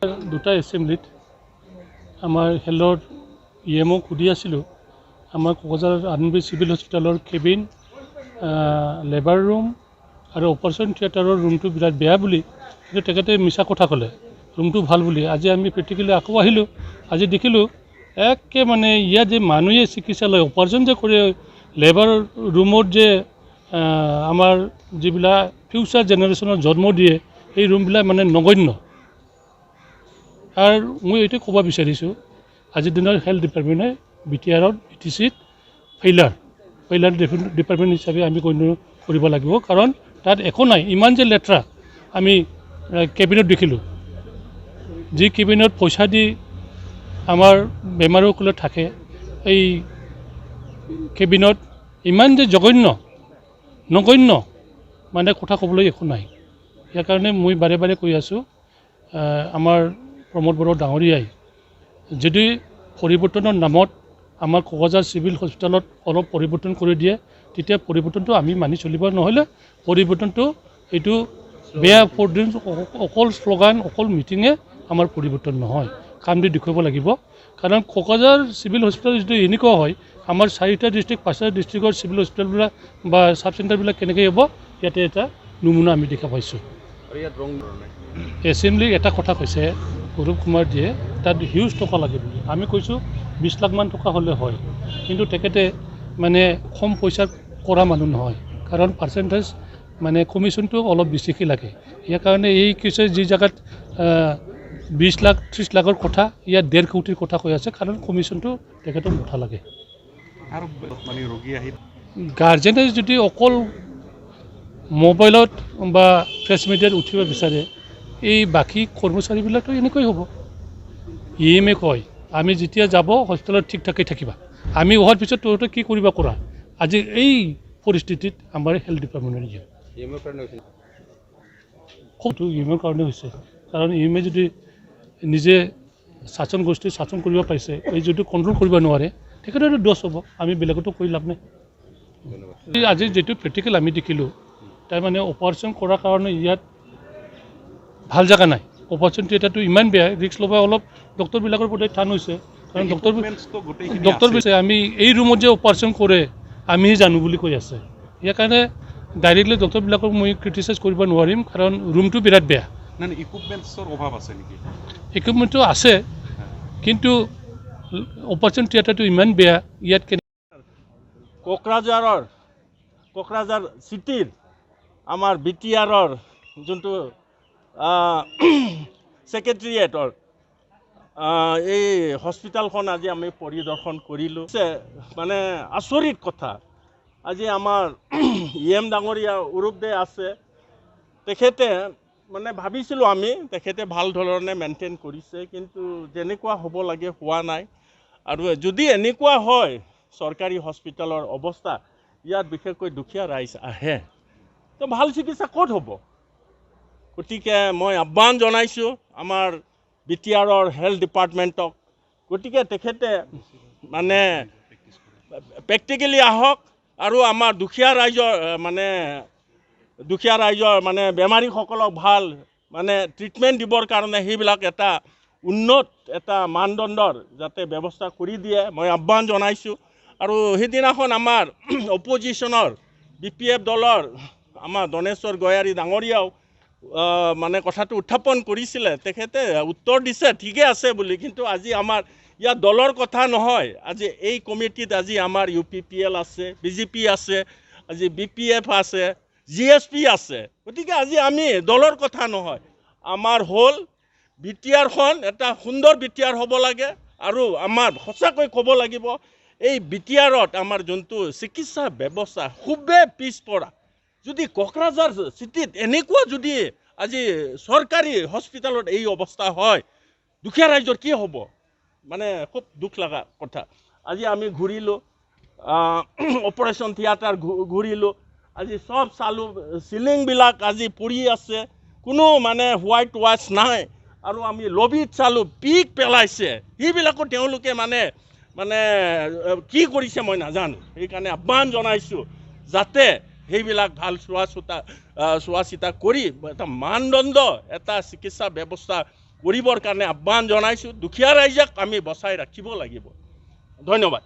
দুটা এছেম্বলিত আমাৰ হেল্থৰ EMক সুধি আছিলোঁ আমাৰ কোকৰাঝাৰ আনবি চিভিল হস্পিটেলৰ কেবিন লেবাৰ ৰুম আৰু অপাৰেশ্যন থিয়েটাৰৰ ৰুমটো বিৰাট বেয়া বুলি কিন্তু তেখেতে মিছা কথা ক'লে ৰুমটো ভাল বুলি আজি আমি প্ৰেক্টিকেলি আকৌ আহিলোঁ আজি দেখিলোঁ একে মানে ইয়াত যে মানুহে চিকিৎসালয় অপাৰেশ্যন যে কৰে লেবাৰ ৰুমত যে আমাৰ যিবিলাক ফিউচাৰ জেনেৰেশ্যনৰ জন্ম দিয়ে এই ৰুমবিলাক মানে নগণ্য আৰু মই এইটো ক'ব বিচাৰিছোঁ আজিৰ দিনৰ হেল্থ ডিপাৰ্টমেণ্টে BTRত BTCত ফেইলাৰ ডিপাৰ্টমেণ্ট হিচাপে আমি গণ্য কৰিব লাগিব কাৰণ তাত একো নাই ইমান যে লেতেৰা আমি কেবিনেট দেখিলোঁ যি কেবিনেট পইচা দি আমাৰ বেমাৰসকলে থাকে এই কেবিনেট ইমান যে নগণ্য মানে কথা ক'বলৈ একো নাই ইয়াৰ কাৰণে মই বাৰে বাৰে কৈ আছোঁ আমাৰ প্ৰমোদ বড়ো ডাঙৰীয়াই যদি পৰিৱৰ্তনৰ নামত আমাৰ কোকৰাঝাৰ চিভিল হস্পিটেলত অলপ পৰিৱৰ্তন কৰি দিয়ে তেতিয়া পৰিৱৰ্তনটো আমি মানি চলিব নহ'লে পৰিৱৰ্তনটো এইটো বেয়া অকল শ্লোগান অকল মিটিঙে আমাৰ পৰিৱৰ্তন নহয় কাম দি দেখুৱাব লাগিব কাৰণ কোকৰাঝাৰ চিভিল হস্পিটেল যদি এনেকুৱা হয় আমাৰ 4টা ডিষ্ট্ৰিক্ট 5টা ডিষ্ট্ৰিক্টৰ চিভিল হস্পিটেলবিলাক বা চাব চেণ্টাৰবিলাক কেনেকৈ হ'ব ইয়াতে এটা নমুনা আমি দেখা পাইছোঁ এছেম্বলিৰ এটা কথা কৈছে গৌৰৱ কুমাৰ দিয়ে তাত হিউজ টকা লাগে বুলি আমি কৈছোঁ 20 লাখ মান টকা হ'লে হয় কিন্তু তেখেতে মানে কম পইচাত কৰা মানুহ নহয় কাৰণ পাৰ্চেণ্টেজ মানে কমিশ্যনটো অলপ বেছিকৈ লাগে ইয়াৰ কাৰণে এই কৈছে যি জেগাত 20 লাখ 30 লাখৰ কথা ইয়াত 1.5 কোটিৰ কথা কৈ আছে কাৰণ কমিশ্যনটো তেখেতৰ মুঠা লাগে আৰু মানে ৰোগী আহি গাৰ্জেনে যদি অকল মোবাইলত বা প্ৰেছ মিডিয়াত উঠিব বিচাৰে এই বাকী কৰ্মচাৰীবিলাকতো এনেকৈ হ'ব EMে কয় আমি যেতিয়া যাব হস্পিটেলত ঠিক ঠাকেই থাকিবা আমি হোৱাৰ পিছত তহঁতে কি কৰিবা কৰা আজি এই পৰিস্থিতিত আমাৰ হেল্থ ডিপাৰ্টমেণ্টৰ খুবটো EMৰ কাৰণে হৈছে কাৰণ EMে যদি নিজে শাসন গোষ্ঠী শাসন কৰিব পাৰিছে এই যদি কণ্ট্ৰল কৰিব নোৱাৰে তেখেতৰতো দোষ হ'ব আমি বেলেগতো কৰি লাভ নাই আজি যেটো প্ৰেক্টিকেল আমি দেখিলোঁ তাৰমানে অপাৰেশ্যন কৰাৰ কাৰণে ইয়াত ভাল জায়গা নাই অপাৰেশ্যন থিয়েটাৰটো ইমান বেয়া ৰিস্ক ল'ব অলপ ডক্টৰবিলাকৰ প্ৰতি টান হৈছে কাৰণ ডক্টৰ কৈছে আমি এই ৰুমত যে অপাৰেশ্যন কৰে আমি জানো বুলি কৈ আছে ইয়াৰ কাৰণে ডাইৰেক্টলি ডক্টৰবিলাকক মই ক্ৰিটিচাইজ কৰিব নোৱাৰিম কাৰণ ৰুমটো বিৰাট বেয়া ইকুইপমেণ্টছৰ অভাৱ আছে নেকি ইকুইপমেণ্টটো আছে কিন্তু অপাৰেশ্যন থিয়েটাৰটো ইমান বেয়া ইয়াত কোকৰাঝাৰ চিটিৰ আমাৰ BTRৰ যোনটো ছেক্ৰেটেৰিয়েটৰ এই হস্পিটেলখন আজি আমি পৰিদৰ্শন কৰিলোঁ মানে আচৰিত কথা আজি আমাৰ EM ডাঙৰীয়া অৰূপদে আছে তেখেতে মানে ভাবিছিলোঁ আমি তেখেতে ভাল ধৰণে মেইনটেইন কৰিছে কিন্তু যেনেকুৱা হ'ব লাগে হোৱা নাই আৰু যদি এনেকুৱা হয় চৰকাৰী হস্পিটেলৰ অৱস্থা ইয়াত বিশেষকৈ দুখীয়া ৰাইজ আহে তো ভাল চিকিৎসা ক'ত হ'ব গতিকে মই আহ্বান জনাইছোঁ আমাৰ BTRৰ হেল্থ ডিপাৰ্টমেণ্টক গতিকে তেখেতে মানে প্ৰেক্টিকেলি আহক আৰু আমাৰ দুখীয়া ৰাইজৰ মানে বেমাৰীসকলক ভাল মানে ট্ৰিটমেণ্ট দিবৰ কাৰণে সেইবিলাক এটা উন্নত এটা মানদণ্ডৰ যাতে ব্যৱস্থা কৰি দিয়ে মই আহ্বান জনাইছোঁ আৰু সেইদিনাখন আমাৰ অপজিশ্যনৰ BPF দলৰ আমাৰ দনেশ্বৰ গয়াৰী ডাঙৰীয়াও মানে কথাটো উত্থাপন কৰিছিলে তেখেতে উত্তৰ দিছে ঠিকে আছে বুলি কিন্তু আজি আমাৰ ইয়াত দলৰ কথা নহয় আজি এই কমিটিত আজি আমাৰ UPPL আছে BJP আছে আজি BPF আছে GSP আছে গতিকে আজি আমি দলৰ কথা নহয় আমাৰ হ'ল BTRখন এটা সুন্দৰ BTR হ'ব লাগে আৰু আমাৰ সঁচাকৈ ক'ব লাগিব এই BTRত আমাৰ যোনটো চিকিৎসা ব্যৱস্থা খুবেই পিছপৰা যদি কোকৰাঝাৰ চিটিত এনেকুৱা যদি আজি চৰকাৰী হস্পিটেলত এই অৱস্থা হয় দুখীয়া ৰাইজৰ কি হ'ব মানে খুব দুখ লগা কথা আজি আমি ঘূৰিলোঁ অপাৰেশ্যন থিয়েটাৰ ঘূৰিলোঁ আজি সব চালোঁ চিলিংবিলাক আজি পৰি আছে কোনো মানে হোৱাইট ৱাছ নাই আৰু আমি লবিত চালোঁ পিক পেলাইছে সেইবিলাকো তেওঁলোকে মানে কি কৰিছে মই নাজানো সেইকাৰণে আহ্বান জনাইছোঁ যাতে সেইবিলাক ভাল চোৱা চিতা কৰি এটা মানদণ্ড এটা চিকিৎসা ব্যৱস্থা কৰিবৰ কাৰণে আহ্বান জনাইছোঁ। দুখীয়া ৰাইজক আমি বচাই ৰাখিব লাগিব। ধন্যবাদ।